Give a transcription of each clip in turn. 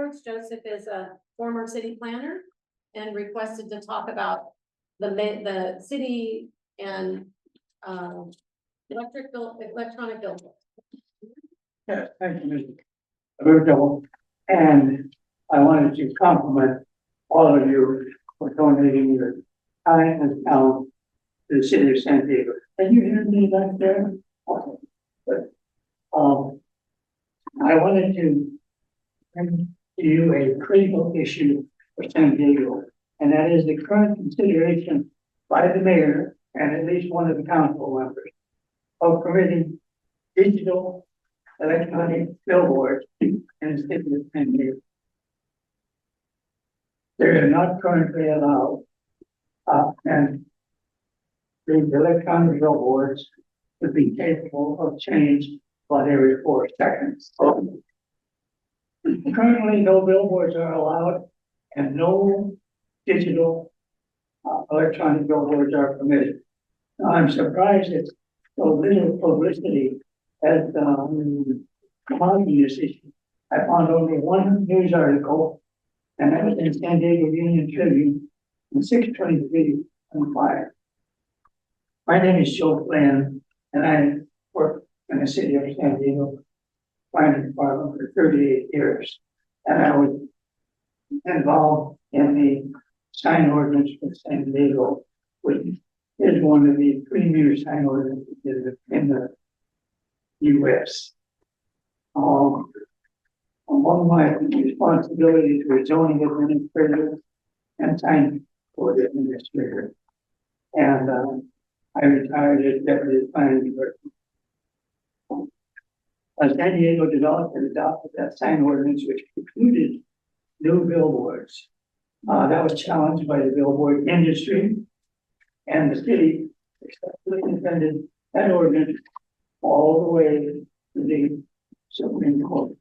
billboards. Joseph is a former city planner and requested to talk about the city and electronic billboards. Yes, thank you, Mr. Roberto. And I wanted to compliment all of you for donating your time and talent to the city of San Diego. Can you hear me back there? Okay. But, I wanted to bring to you a critical issue for San Diego, and that is the current consideration by the mayor and at least one of the council members of permitting digital electronic billboards in the city of San Diego. They are not currently allowed, and the electronic billboards would be capable of change about every 4 seconds. Currently, no billboards are allowed, and no digital electronic billboards are permitted. Now, I'm surprised that so little publicity has come out in this issue. I found only one news article, and that was in San Diego Union Tribune on 6/23/25. My name is Joe Flynn, and I work in the city of San Diego planning department for 38 years. And I was involved in the sign ordinance for San Diego, which is one of the premier sign ordinances in the U.S. Among my responsibilities were zoning administrator and sign board administrator. And I retired as deputy planning director. San Diego developed and adopted that sign ordinance, which included new billboards. That was challenged by the billboard industry, and the city successfully defended that ordinance all the way to the Supreme Court.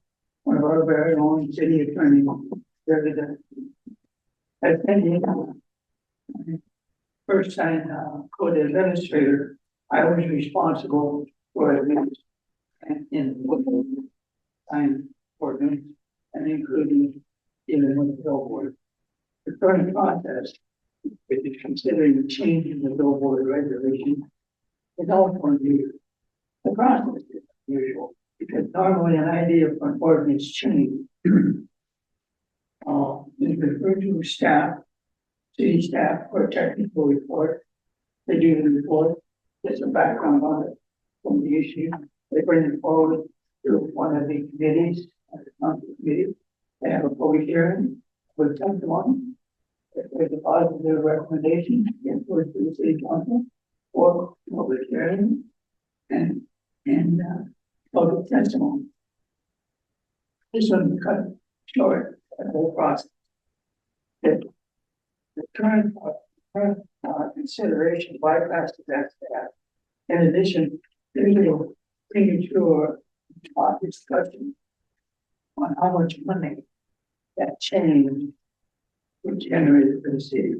One of our very own city attorneys there today. As San Diego first sign code administrator, I was responsible for administration and in the sign ordinance, and including dealing with the billboard. The current process, which is considering changing the billboard regulation, is also unusual. The process is unusual because normally an idea for an ordinance change is referred to staff, city staff, for a technical report. They do the report, get some background on it from the issue. They bring it forward to one of the committees, the council committee. They have a public hearing with testimony. If there's a positive recommendation, it goes to the city council or public hearing and public testimony. This one cut short the whole process. The current consideration bypasses that staff. In addition, there's a premature discussion on how much money that change would generate for the city.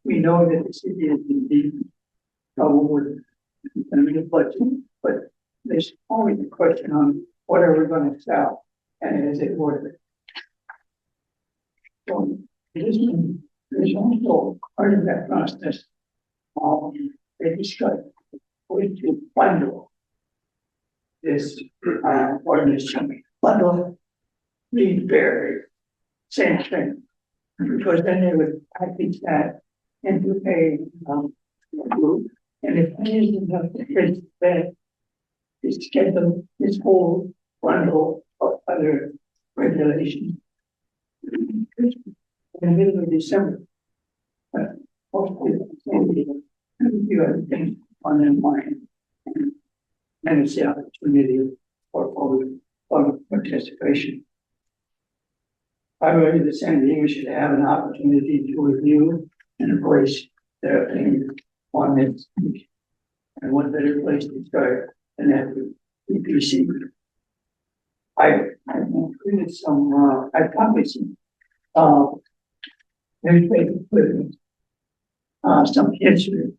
We know that the city is in deep trouble with the budget, but there's always a question on what are we going to sell and is it worth it? So there's also part of that process. They discuss going to bundle this ordinance change. Bundle, read very same thing, because then they would package that into a group, and if it isn't enough to fix that, to schedule this whole bundle of other regulations in the middle of December. Hopefully, a few other things on their mind, and it's the opportunity for public participation. I believe that San Diego should have an opportunity to review and voice their opinion on this, and what better place to start than at the EPC. I've included some, I've copied some newspaper clippings, some history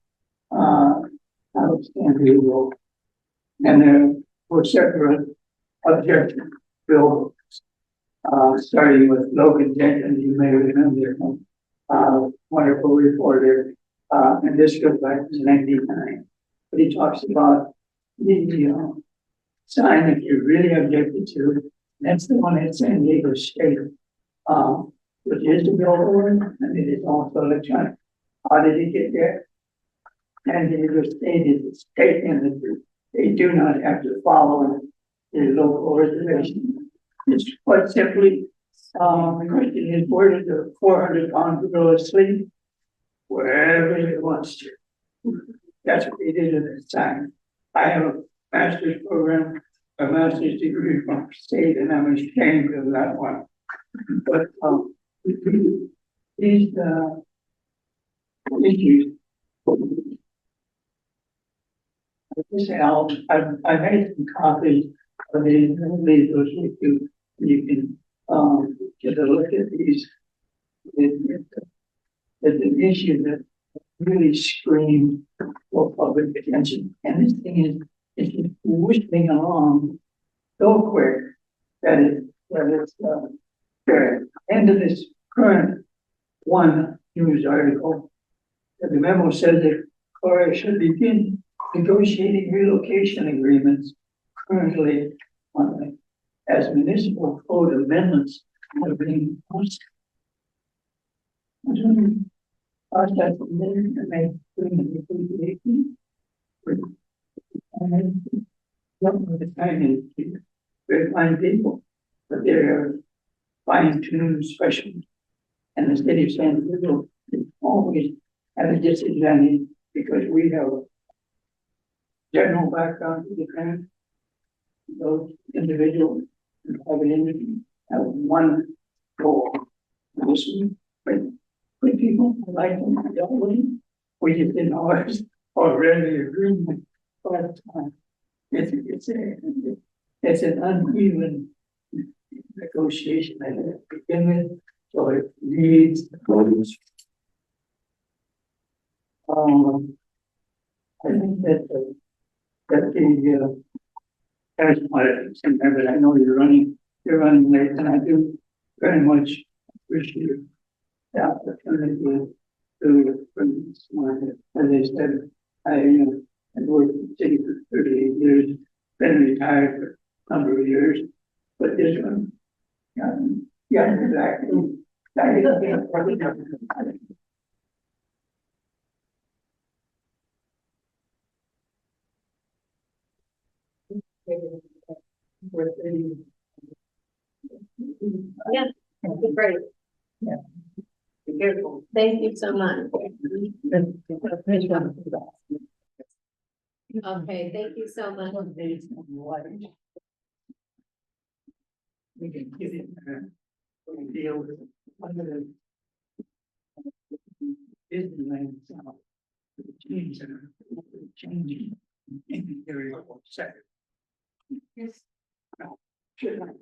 out of San Diego, and there were separate objective billboards. Starting with Logan Jenkins, you may remember him, wonderful reporter, and this goes back to 99. But he talks about the sign that you're really objected to. That's the one at San Diego State, which is the billboard, and it is also electronic. How did it get there? And it was stated, it's taken that they do not have to follow the local reservation. It's quite simply, the question is, where does the 400-pound gorilla sleep? Wherever it wants to. That's what they did in the sign. I have a master's program, a master's degree from state, and I'm ashamed of that one. But these issues. I've made some copies of these, and leave those with you. You can get a look at these. It's an issue that really screams for public attention. And this thing is just whistling along so quick that it's the end of this current one news article. The memo says that Corps should begin negotiating relocation agreements currently as municipal code amendments are being passed. Process and they bring the negotiation. And the time is very fine people, but they're fine-tuned specialists. And the city of San Diego is always at a disadvantage because we have general background to defend those individuals and private industry have one goal. Listen, but good people like them, I don't win. We just didn't always already agree all the time. It's an uneven negotiation that it begin with, so it needs I think that the as my but I know you're running late, and I do very much appreciate the opportunity to bring this morning. As I said, I worked in the city for 38 years, been retired for a number of years, but this one, exactly. Yeah, great. Yeah. Thank you so much. Okay, thank you so much. We can get in there, we can deal with one of the Disneyland itself, the changing in the area of sector. Yes. No, should not.